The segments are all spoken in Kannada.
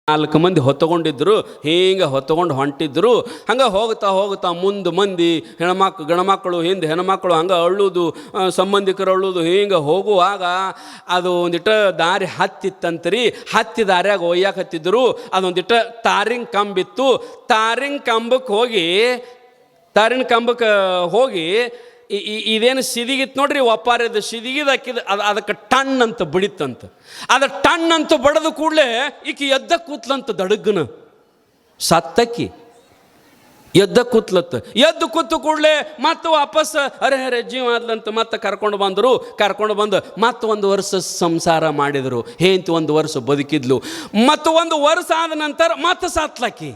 4 ಮಂದಿ ಹೊತ್ತುಕೊಂಡಿದ್ರು, ಹಿಂಗೆ ಹೊತ್ಕೊಂಡು ಹೊಂಟಿದ್ರು. ಹಂಗೆ ಹೋಗ್ತಾ ಹೋಗ್ತಾ ಮುಂದೆ ಮಂದಿ ಗಣಮಕ್ಕಳು ಹಿಂದೆ ಹೆಣ್ಮಕ್ಳು ಹಂಗೆ ಅಳ್ಳೋದು, ಸಂಬಂಧಿಕರು ಅಳ್ಳೋದು. ಹಿಂಗೆ ಹೋಗುವಾಗ ಅದು ಒಂದಿಟ್ಟು ದಾರಿ ಹತ್ತಿತ್ತಂತರಿ. ಹತ್ತಿ ದಾರಿಯಾಗ ಒಯ್ಯಾಕೆ ಹತ್ತಿದ್ರು. ಅದೊಂದಿಟ್ಟು ತಾರಿನ ಕಂಬಿತ್ತು. ತಾರಿನ ಕಂಬಕ್ಕೆ ಹೋಗಿ ಇದೇನು ಸಿದಿಗಿತ್ತು ನೋಡ್ರಿ, ಒಪ್ಪಾರದ ಸಿದಿಗಿದ ಹಾಕಿದ ಅದಕ್ಕೆ ಟನ್ ಅಂತ ಬಡಿತಂತ. ಅದು ಟನ್ ಅಂತ ಬಡದ ಕೂಡಲೇ ಈಕಿ ಎದ್ದ ಕೂತ್ಲಂತ. ದಡಗ್ಗನ ಸತ್ತಕ್ಕಿ ಎದ್ದ ಕೂತ್ಲತ್ತ. ಎದ್ದು ಕೂತು ಕೂಡಲೇ ಮತ್ತೆ ವಾಪಸ್ ಅರೆ ಜೀವ ಆದ್ಲಂತ ಮತ್ತೆ ಕರ್ಕೊಂಡು ಬಂದು ಮತ್ತೆ 1 ವರ್ಷ ಸಂಸಾರ ಮಾಡಿದರು. ಹೇಂತಿ 1 ವರ್ಷ ಬದುಕಿದ್ಲು. ಮತ್ತು 1 ವರ್ಷ ಆದ ನಂತರ ಮತ್ತೆ ಸತ್ಲಾಕಿ.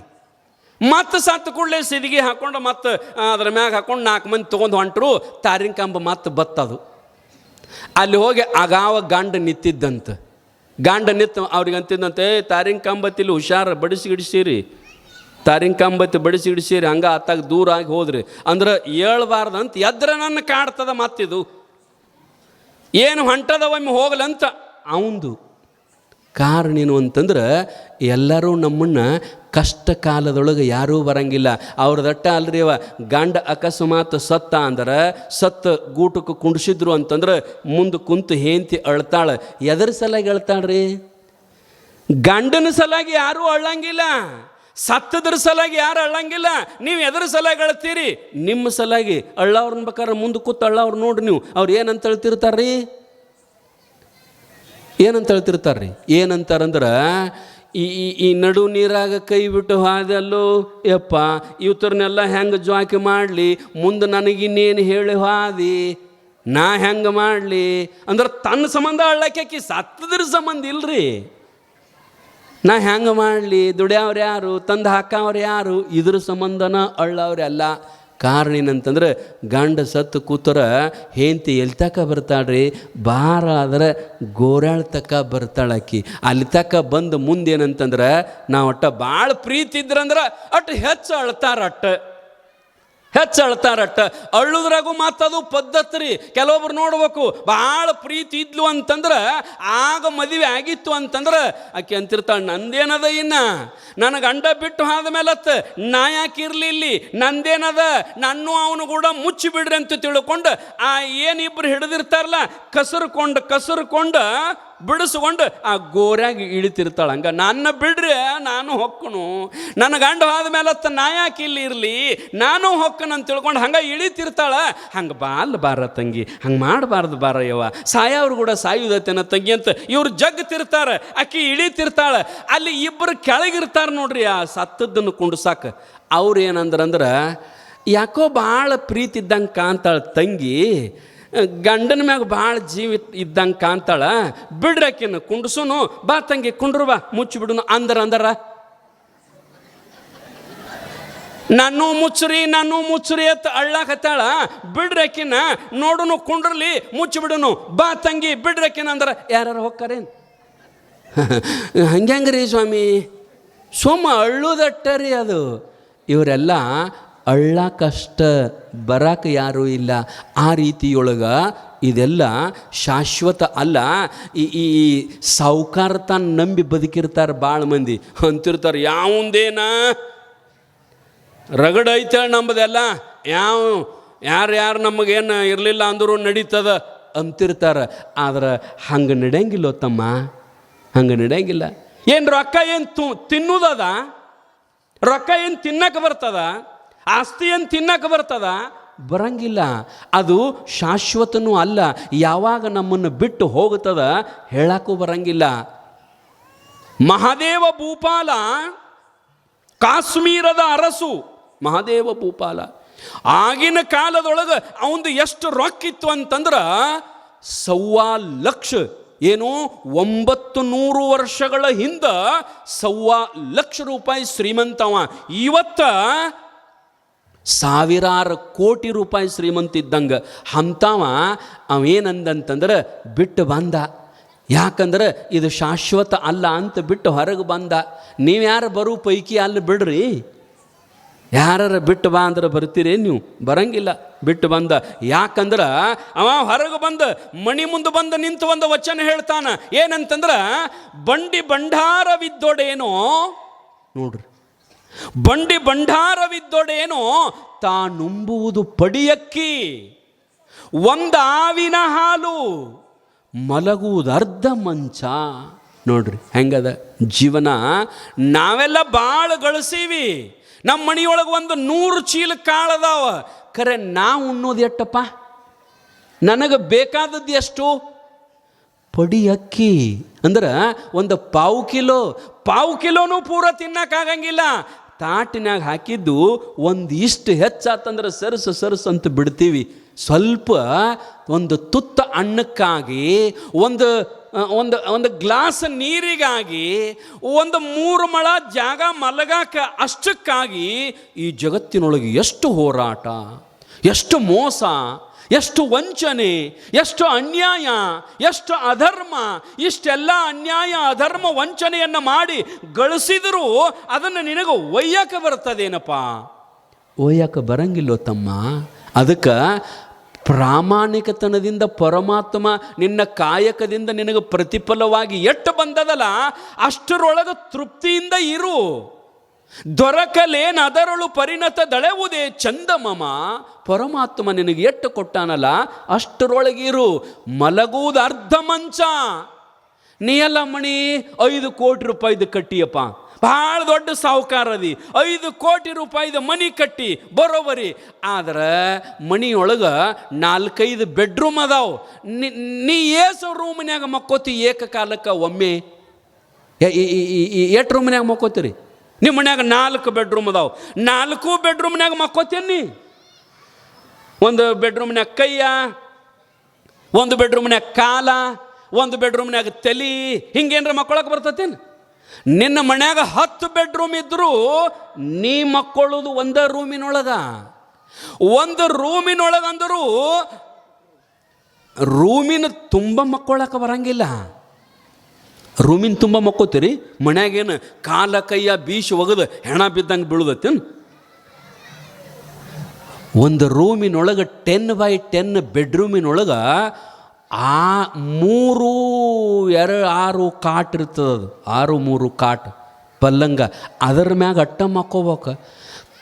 ಮತ್ತೆ ಸತ್ತು ಕೂಡಲೇ ಸಿದಿಗೆ ಹಾಕೊಂಡು ಮತ್ತೆ ಅದ್ರ ಮ್ಯಾಗ ಹಾಕೊಂಡು 4 ಮಂದಿ ತೊಗೊಂಡು ಹೊಂಟರು. ತಾರಿನ ಕಂಬ ಮತ್ತೆ ಬತ್ತದು. ಅಲ್ಲಿ ಹೋಗಿ ಆಗಾವ ಗಂಡ ನಿಂತಿದ್ದಂತ. ಗಂಡ ನಿಂತು ಅವ್ರಿಗೆ ಅಂತಿದ್ದಂತೆ, ತಾರಿನ ಕಂಬತ್ತಿಲ್ಲಿ ಹುಷಾರ ಬಡಿಸಿಗಿಡಿಸಿರಿ, ತಾರಿನ ಕಂಬತ್ತಿ ಬಡಿಸಿಗಿಡಿಸಿರಿ. ಹಂಗೆ ಆತಾಗ ದೂರ ಆಗಿ ಹೋದ್ರಿ ಅಂದ್ರೆ ಹೇಳ್ಬಾರ್ದಂತ. ಎದ್ರೆ ನನ್ನ ಕಾಡ್ತದ ಮತ್ತಿದು ಏನು ಹೊಂಟದ ಒಮ್ಮೆ ಹೋಗ್ಲಂತ ಅವಂದು ಕಾರಣ ಏನು ಅಂತಂದ್ರೆ, ಎಲ್ಲರೂ ನಮ್ಮನ್ನು ಕಷ್ಟ ಕಾಲದೊಳಗೆ ಯಾರೂ ಬರಂಗಿಲ್ಲ. ಅವ್ರದಟ್ಟ ಅಲ್ರಿ ಅವ ಗಂಡ ಅಕಸ್ಮಾತ್ ಸತ್ತ ಅಂದ್ರೆ, ಸತ್ತ ಗೂಟಕ್ಕೆ ಕುಂಡಿಸಿದ್ರು ಅಂತಂದ್ರೆ ಮುಂದೆ ಕುಂತು ಹೇಂತಿ ಅಳ್ತಾಳೆ. ಎದರ ಸಲಾಗಿ ಅಳ್ತಾಳ್ರಿ? ಗಂಡನ ಸಲಾಗಿ ಯಾರೂ ಅಳ್ಳಂಗಿಲ್ಲ, ಸತ್ತದ್ರ ಸಲಾಗಿ ಯಾರು ಅಳ್ಳಂಗಿಲ್ಲ. ನೀವು ಎದರ ಸಲಾಗಿ ಅಳ್ತೀರಿ? ನಿಮ್ಮ ಸಲಾಗಿ. ಅಳ್ಳವ್ರನ್ನ ಬೇಕಾದ್ರೆ ಮುಂದೆ ಕೂತು ಅಳ್ಳವ್ರು ನೋಡ್ರಿ ನೀವು. ಅವ್ರು ಏನಂತ ಹೇಳ್ತಿರ್ತಾರ್ರಿ? ಏನಂತಾರಂದ್ರೆ, ಈ ನಡು ನೀರಾಗ ಕೈ ಬಿಟ್ಟು ಹಾದಲ್ಲೋ ಯಪ್ಪ, ಇವತ್ತರನ್ನೆಲ್ಲ ಹೆಂಗೆ ಜ್ವಾಕಿ ಮಾಡಲಿ, ಮುಂದೆ ನನಗಿನ್ನೇನು ಹೇಳಿ ಹಾದಿ, ನಾ ಹೆಂಗೆ ಮಾಡಲಿ ಅಂದ್ರೆ ತನ್ನ ಸಂಬಂಧ ಅಳ್ಳಕ್ಯಾಕಿ, ಸತ್ತದ್ರ ಸಂಬಂಧ ಇಲ್ರಿ. ನಾ ಹೆಂಗೆ ಮಾಡಲಿ, ದುಡಿಯವ್ರು ಯಾರು, ತಂದು ಹಾಕವ್ರು ಯಾರು, ಇದ್ರ ಸಂಬಂಧನ ಅಳ್ಳವ್ರೆಲ್ಲ. ಕಾರಣ ಏನಂತಂದ್ರೆ, ಗಂಡ ಸತ್ತು ಕೂತರ ಹೇಂತಿ ಎಲ್ಲಿ ತಕ ಬರ್ತಾಳ್ರಿ? ಬಾರ ಆದ್ರೆ ಗೋರಾಳ್ ತಕ ಬರ್ತಾಳಕ್ಕಿ. ಅಲ್ಲಿ ತಕ ಬಂದು ಮುಂದೇನಂತಂದ್ರೆ, ನಾವು ಒಟ್ಟ ಭಾಳ ಪ್ರೀತಿ ಇದ್ರಂದ್ರೆ ಅಟ್ಟು ಹೆಚ್ಚು ಅಳ್ತಾರಟ್ಟ. ಅಳ್ಳುದ್ರಾಗೂ ಮಾತದು ಪದ್ಧತಿ ರೀ. ಕೆಲವೊಬ್ರು ನೋಡ್ಬೇಕು, ಭಾಳ ಪ್ರೀತಿ ಇದ್ಲು ಅಂತಂದ್ರೆ, ಆಗ ಮದುವೆ ಆಗಿತ್ತು ಅಂತಂದ್ರೆ ಆಕೆ ಅಂತಿರ್ತಾಳೆ, ನಂದೇನದ ಇನ್ನು ನನ್ನ ಗಂಡ ಬಿಟ್ಟು ಆದ್ಮೇಲತ್ತ ನಾ ಯಾಕಿರ್ಲಿ ಇಲ್ಲಿ, ನಂದೇನದ, ನನ್ನೂ ಅವನು ಕೂಡ ಮುಚ್ಚಿ ಬಿಡ್ರಿ ಅಂತ ತಿಳ್ಕೊಂಡು ಆ ಏನಿಬ್ರು ಹಿಡಿದಿರ್ತಾರಲ್ಲ ಕಸರ್ಕೊಂಡು ಬಿಡಿಸ್ಕೊಂಡು ಆ ಗೋರ್ಯಾಗ ಇಳಿತಿರ್ತಾಳೆ. ಹಂಗೆ ನನ್ನ ಬಿಡ್ರಿ ನಾನು ಹೊಕ್ಕನು, ನನ್ನ ಗಂಡ ಆದ್ಮೇಲತ್ತ ನಾ ಯಾಕೆ ಇಲ್ಲಿ ಇರಲಿ, ನಾನು ಹೊಕ್ಕನು ಅಂತ ತಿಳ್ಕೊಂಡು ಹಂಗೆ ಇಳಿತಿರ್ತಾಳೆ. ಹಂಗೆ ಬಾರ ತಂಗಿ, ಹಂಗೆ ಮಾಡಬಾರ್ದು ಬಾರ ಯವ್ವ, ಸಾಯವ್ರು ಕೂಡ ಸಾಯುದತ್ತೇನ ತಂಗಿ ಅಂತ ಇವ್ರು ಜಗ್ತಿರ್ತಾರೆ. ಆಕಿ ಇಳಿತಿರ್ತಾಳೆ. ಅಲ್ಲಿ ಇಬ್ಬರು ಕೆಳಗಿರ್ತಾರೆ ನೋಡ್ರಿ ಆ ಸತ್ತದ್ದನ್ನು ಕುಂಡ್ಸಾಕ. ಅವ್ರು ಏನಂದ್ರೆ, ಯಾಕೋ ಭಾಳ ಪ್ರೀತಿ ಇದ್ದಂಗೆ ಕಾಣ್ತಾಳೆ ತಂಗಿ, ಗಂಡನ ಮ್ಯಾಗ ಭಾಳ ಜೀವ ಇದ್ದಂಗೆ ಕಾಣ್ತಾಳ, ಬಿಡ್ರಕಿನ್ನು ಕುಂಡ್ಸುನು, ಬಾ ತಂಗಿ ಕುಂಡ್ರು ಬಾ, ಮುಚ್ಚಿ ಬಿಡುನು ಅಂದರ ನಾನು ಮುಚ್ಚುರಿ ಅಂತ ಅಳ್ಳಾಕತ್ತಾಳ. ಬಿಡ್ರಕಿನ ನೋಡುನು, ಕುಂಡ್ರಲಿ, ಮುಚ್ಚಿ ಬಿಡುನು, ಬಾ ತಂಗಿ ಬಿಡ್ರಕಿನ ಅಂದ್ರೆ ಯಾರು ಹೋಗ್ತಾರೇನು? ಹಂಗ್ರಿ ಸ್ವಾಮಿ, ಸೋಮ ಅಳ್ಳುದಟ್ಟರಿ ಅದು. ಇವರೆಲ್ಲ ಅಳ್ಳಾಕಷ್ಟ, ಬರಾಕ ಯಾರೂ ಇಲ್ಲ. ಆ ರೀತಿಯೊಳಗೆ ಇದೆಲ್ಲ ಶಾಶ್ವತ ಅಲ್ಲ. ಈ ಸಾವುಕಾರ ತಾನು ನಂಬಿ ಬದುಕಿರ್ತಾರೆ ಭಾಳ ಮಂದಿ. ಅಂತಿರ್ತಾರೆ, ಯಾವಂದೇನ ರಗಡ ಐತೆ ನಂಬದೆಲ್ಲ, ಯಾರು ನಮಗೇನು ಇರಲಿಲ್ಲ ಅಂದರೂ ನಡೀತದ ಅಂತಿರ್ತಾರೆ. ಆದ್ರೆ ಹಂಗೆ ನಡೆಯಂಗಿಲ್ಲ ತಮ್ಮ, ಹಂಗೆ ನಡೆಯಂಗಿಲ್ಲ. ಏನು ರೊಕ್ಕ ಏನು ತಿನ್ನುವುದದ? ರೊಕ್ಕ ಏನು ತಿನ್ನಕ್ಕೆ ಬರ್ತದ? ಆಸ್ತಿ ಏನು ತಿನ್ನಕ್ಕೆ ಬರ್ತದ? ಬರಂಗಿಲ್ಲ. ಅದು ಶಾಶ್ವತನೂ ಅಲ್ಲ. ಯಾವಾಗ ನಮ್ಮನ್ನು ಬಿಟ್ಟು ಹೋಗುತ್ತದ ಹೇಳಕ್ಕೂ ಬರಂಗಿಲ್ಲ. ಮಹಾದೇವ ಭೂಪಾಲ, ಕಾಶ್ಮೀರದ ಅರಸು ಮಹಾದೇವ ಭೂಪಾಲ, ಆಗಿನ ಕಾಲದೊಳಗೆ ಅವಂದು ಎಷ್ಟು ರೊಕ್ಕಿತ್ತು ಅಂತಂದ್ರೆ 1,00,000 ಏನು 900 ವರ್ಷಗಳ ಹಿಂದೆ 1,00,000 ರೂಪಾಯಿ ಶ್ರೀಮಂತವ. ಇವತ್ತ ಸಾವಿರಾರು ಕೋಟಿ ರೂಪಾಯಿ ಶ್ರೀಮಂತ ಇದ್ದಂಗೆ. ಅಂಥವ ಅವೇನಂದಂತಂದ್ರೆ ಬಿಟ್ಟು ಬಂದ. ಯಾಕಂದ್ರೆ ಇದು ಶಾಶ್ವತ ಅಲ್ಲ ಅಂತ ಬಿಟ್ಟು ಹೊರಗೆ ಬಂದ. ನೀವ್ಯಾರು ಬರೋ ಪೈಕಿ ಅಲ್ಲಿ ಬಿಡ್ರಿ, ಯಾರ ಬಿಟ್ಟು ಬಾ ಅಂದ್ರೆ ಬರ್ತೀರಿ ನೀವು? ಬರಂಗಿಲ್ಲ. ಬಿಟ್ಟು ಬಂದ. ಯಾಕಂದ್ರೆ ಅವ ಹೊರಗೆ ಬಂದ ಮಣಿ ಮುಂದೆ ಬಂದು ನಿಂತು ಒಂದು ವಚನ ಹೇಳ್ತಾನ. ಏನಂತಂದ್ರೆ, ಬಂಡಿ ಭಂಡಾರವಿದ್ದೊಡೇನೋ ನೋಡ್ರಿ, ಬಂಡಿ ಭಂಡಾರವಿದ್ದೊಡೇನೋ ತಾನುಂಬುವುದು ಪಡಿಯಕ್ಕಿ, ಒಂದು ಆವಿನ ಹಾಲು ಮಲಗುವುದು ಅರ್ಧ ಮಂಚ. ನೋಡ್ರಿ ಹೆಂಗದ ಜೀವನ. ನಾವೆಲ್ಲ ಭಾಳ ಗಳಿಸೀವಿ. ನಮ್ಮ ಮನೆಯೊಳಗೆ ಒಂದು 100 ಚೀಲ ಕಾಳದಾವ. ಖರೆ ನಾವು ಉಣ್ಣೋದು ಎಷ್ಟಪ್ಪ? ನನಗೆ ಬೇಕಾದದ್ದು ಎಷ್ಟು? ಪಡಿ ಅಕ್ಕಿ ಅಂದ್ರೆ ಒಂದು ಪಾವು ಕಿಲೋನೂ ಪೂರ ತಿನ್ನಕ್ಕಾಗಂಗಿಲ್ಲ. ತಾಟಿನಾಗ ಹಾಕಿದ್ದು ಒಂದಿಷ್ಟು ಹೆಚ್ಚಾತಂದ್ರೆ ಸರಸು ಅಂತ ಬಿಡ್ತೀವಿ. ಸ್ವಲ್ಪ ಒಂದು ತುತ್ತ ಅನ್ನಕ್ಕಾಗಿ, ಒಂದು ಗ್ಲಾಸ್ ನೀರಿಗಾಗಿ, ಒಂದು 3 ಮೊಳ ಜಾಗ ಮಲಗಾಕ ಅಷ್ಟಕ್ಕಾಗಿ ಈ ಜಗತ್ತಿನೊಳಗೆ ಎಷ್ಟು ಹೋರಾಟ, ಎಷ್ಟು ಮೋಸ, ಎಷ್ಟು ವಂಚನೆ, ಎಷ್ಟು ಅನ್ಯಾಯ, ಎಷ್ಟು ಅಧರ್ಮ. ಇಷ್ಟೆಲ್ಲ ಅನ್ಯಾಯ, ಅಧರ್ಮ, ವಂಚನೆಯನ್ನು ಮಾಡಿ ಗಳಿಸಿದರೂ ಅದನ್ನು ನಿನಗೆ ಒಯ್ಯಕ್ಕೆ ಬರ್ತದೇನಪ್ಪ? ಒಯ್ಯಕ್ಕೆ ಬರಂಗಿಲ್ಲೋ ತಮ್ಮ. ಅದಕ್ಕೆ ಪ್ರಾಮಾಣಿಕತನದಿಂದ ಪರಮಾತ್ಮ ನಿನ್ನ ಕಾಯಕದಿಂದ ನಿನಗೆ ಪ್ರತಿಫಲವಾಗಿ ಎಷ್ಟು ಬಂದದಲ್ಲ ಅಷ್ಟರೊಳಗೆ ತೃಪ್ತಿಯಿಂದ ಇರು. ದೊರಕಲೇನು ಅದರಳು ಪರಿಣತ ದಳೆವುದೇ ಚಂದಮಮ. ಪರಮಾತ್ಮ ನಿನಗೆ ಎಷ್ಟು ಕೊಟ್ಟಾನಲ್ಲ ಅಷ್ಟರೊಳಗಿರು. ಮಲಗುವುದು ಅರ್ಧ ಮಂಚ. ನೀ ಎಲ್ಲ ಮಣಿ 5 ಕೋಟಿ ರೂಪಾಯಿದು ಕಟ್ಟಿಯಪ್ಪ, ಭಾಳ ದೊಡ್ಡ ಸಾಹುಕಾರದಿ, 5 ಕೋಟಿ ರೂಪಾಯಿದ ಮನಿ ಕಟ್ಟಿ ಬರೋಬರಿ. ಆದ್ರೆ ಮನಿಯೊಳಗೆ 4-5 ಬೆಡ್ರೂಮ್ ಅದಾವ. ನೀ ಏಸು ರೂಮ್ನ್ಯಾಗ ಮಕ್ಕೋತಿ ಏಕಕಾಲಕ್ಕೆ ಒಮ್ಮೆ? ಎಷ್ಟು ರೂಮ್ನ್ಯಾಗ ಮಕ್ಕೋತೀರಿ? ನಿಮ್ಮ ಮನ್ಯಾಗ 4 ಬೆಡ್ರೂಮ್ ಅದಾವ. 4 ಬೆಡ್ರೂಮ್ನ್ಯಾಗ ಮಕ್ಕೋತೀನಿ. ಒಂದು ಬೆಡ್ರೂಮ್ನ್ಯಾಗ ಕೈಯ, ಒಂದು ಬೆಡ್ರೂಮ್ನ್ಯಾಗ ಕಾಲ, ಒಂದು ಬೆಡ್ರೂಮ್ನ್ಯಾಗ ತಲಿ, ಹಿಂಗೇನ್ರ ಮಕ್ಕೊಳಕ್ಕೆ ಬರ್ತತೇನು? ನಿನ್ನ ಮನ್ಯಾಗ 10 ಬೆಡ್ರೂಮ್ ಇದ್ದರೂ ನೀ ಮಕ್ಕೊಳ್ಳೋದು ಒಂದೇ ರೂಮಿನೊಳಗ. ಒಂದು ರೂಮಿನೊಳಗಂದರೂ ರೂಮಿನ ತುಂಬ ಮಕ್ಕೊಳ್ಳಕ್ಕೆ ಬರಂಗಿಲ್ಲ. ರೂಮಿನ ತುಂಬ ಮಕ್ಕೋತೀರಿ, ಮನ್ಯಾಗೇನು ಕಾಲ ಕೈಯ ಬೀಸಿ ಒಗದು ಹೆಣ ಬಿದ್ದಂಗೆ ಬೀಳುದತ್ತೇನು? ಒಂದು ರೂಮಿನೊಳಗೆ 10x10 ಬೆಡ್ರೂಮಿನೊಳಗೆ 3-2-6 ಕಾಟ್ ಇರ್ತದೆ. 6-3 ಕಾಟ್ ಪಲ್ಲಂಗ. ಅದರ ಮ್ಯಾಗ ಅಟ್ಟ ಮಕ್ಕೋಬೇಕು.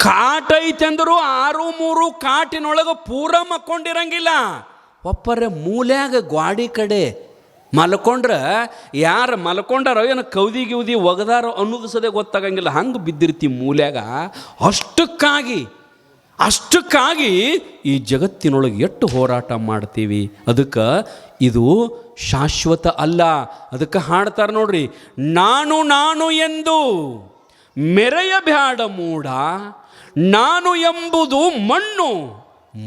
ಕಾಟ್ ಐತೆ ಅಂದರೂ 6-3 ಕಾಟಿನೊಳಗೆ ಪೂರ ಮಕ್ಕೊಂಡಿರಂಗಿಲ್ಲ. ಒಪ್ಪರೆ ಮೂಲ್ಯಾಗ ಗ್ವಾಡಿ ಕಡೆ ಮಲ್ಕೊಂಡ್ರೆ ಯಾರು ಮಲ್ಕೊಂಡಾರೋ ಏನೋ ಕೌದಿ ಗಿವ್ದಿ ಒಗದಾರೋ ಅನ್ನೋದು ಸದೇ ಗೊತ್ತಾಗಂಗಿಲ್ಲ. ಹಂಗೆ ಬಿದ್ದಿರ್ತೀವಿ ಮೂಲ್ಯಾಗ. ಅಷ್ಟಕ್ಕಾಗಿ ಈ ಜಗತ್ತಿನೊಳಗೆ ಎಷ್ಟು ಹೋರಾಟ ಮಾಡ್ತೀವಿ. ಅದಕ್ಕೆ ಇದು ಶಾಶ್ವತ ಅಲ್ಲ. ಅದಕ್ಕೆ ಹಾಡ್ತಾರೆ ನೋಡ್ರಿ, ನಾನು ಎಂದು ಮೆರೆಯಬ್ಯಾಡ ಮೂಢ, ನಾನು ಎಂಬುದು ಮಣ್ಣು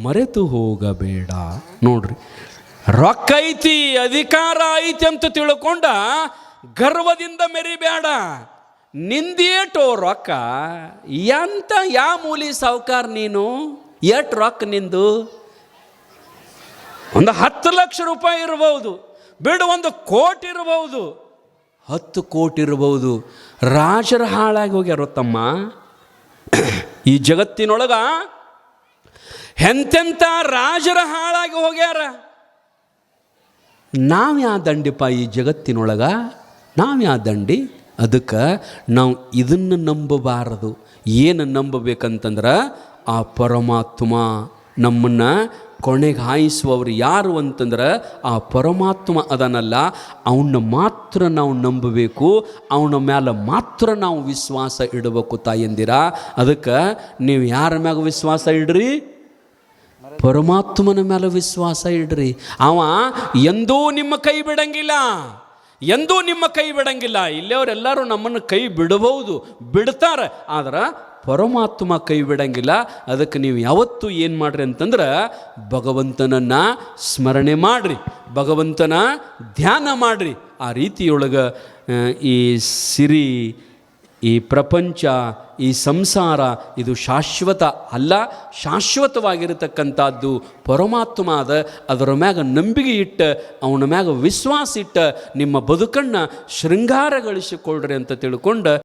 ಮರೆತು ಹೋಗಬೇಡ. ನೋಡ್ರಿ, ರೊಕ್ಕ ಐತಿ, ಅಧಿಕಾರ ಐತಿ ಅಂತ ತಿಳ್ಕೊಂಡ ಗರ್ವದಿಂದ ಮೆರಿಬೇಡ. ನಿಂದೇಟೋ ರೊಕ್ಕ? ಎಂತ ಯಾ ಮೂಲಿ ಸಾವುಕಾರ ನೀನು? ಎಷ್ಟು ರೊಕ್ಕ ನಿಂದು? ಒಂದು 10 ಲಕ್ಷ ರೂಪಾಯಿ ಇರ್ಬೋದು, ಬಿಡು 1 ಕೋಟಿ ಇರ್ಬೋದು, 10 ಕೋಟಿ ಇರ್ಬೋದು. ರಾಜರ ಹಾಳಾಗಿ ಹೋಗ್ಯಾರೋ ತಮ್ಮ. ಈ ಜಗತ್ತಿನೊಳಗ ಎಂತೆಂಥ ರಾಜರ ಹಾಳಾಗಿ ಹೋಗ್ಯಾರ. ನಾವು ಯಾ ದಂಡಿಪ್ಪ ಈ ಜಗತ್ತಿನೊಳಗ? ನಾವು ಯಾ ದಂಡಿ? ಅದಕ್ಕೆ ನಾವು ಇದನ್ನು ನಂಬಬಾರದು. ಏನು ನಂಬಬೇಕಂತಂದ್ರೆ ಆ ಪರಮಾತ್ಮ ನಮ್ಮನ್ನು ಕೊನೆಗೆ ಹಾಯಿಸುವವರು ಯಾರು ಅಂತಂದ್ರೆ ಆ ಪರಮಾತ್ಮ ಅದನ್ನಲ್ಲ. ಅವನ್ನ ಮಾತ್ರ ನಾವು ನಂಬಬೇಕು, ಅವನ ಮೇಲೆ ಮಾತ್ರ ನಾವು ವಿಶ್ವಾಸ ಇಡಬೇಕು ತಾಯಂದಿರ. ಅದಕ್ಕೆ ನೀವು ಯಾರ ಮ್ಯಾಗ ವಿಶ್ವಾಸ ಇಡ್ರಿ? ಪರಮಾತ್ಮನ ಮೇಲೆ ವಿಶ್ವಾಸ ಇಡ್ರಿ. ಅವ ಎಂದೂ ನಿಮ್ಮ ಕೈ ಬಿಡಂಗಿಲ್ಲ, ಎಂದೂ ನಿಮ್ಮ ಕೈ ಬಿಡಂಗಿಲ್ಲ. ಇಲ್ಲಿಯವರೆಲ್ಲರೂ ನಮ್ಮನ್ನು ಕೈ ಬಿಡಬಹುದು, ಬಿಡ್ತಾರೆ, ಆದ್ರೆ ಪರಮಾತ್ಮ ಕೈ ಬಿಡಂಗಿಲ್ಲ. ಅದಕ್ಕೆ ನೀವು ಯಾವತ್ತೂ ಏನು ಮಾಡ್ರಿ ಅಂತಂದ್ರೆ ಭಗವಂತನನ್ನು ಸ್ಮರಣೆ ಮಾಡಿರಿ, ಭಗವಂತನ ಧ್ಯಾನ ಮಾಡಿರಿ. ಆ ರೀತಿಯೊಳಗೆ ಈ ಸಿರಿ, ಈ ಪ್ರಪಂಚ, ಈ ಸಂಸಾರ ಇದು ಶಾಶ್ವತ ಅಲ್ಲ. ಶಾಶ್ವತವಾಗಿರತಕ್ಕಂಥದ್ದು ಪರಮಾತ್ಮ ಅದ. ಅದರ ಮ್ಯಾಗ ನಂಬಿಕೆ ಇಟ್ಟು ಅವನ ಮ್ಯಾಗ ವಿಶ್ವಾಸ ಇಟ್ಟು ನಿಮ್ಮ ಬದುಕನ್ನು ಶೃಂಗಾರಗೊಳಿಸಿಕೊಳ್ಳ್ರಿ ಅಂತ ತಿಳ್ಕೊಂಡು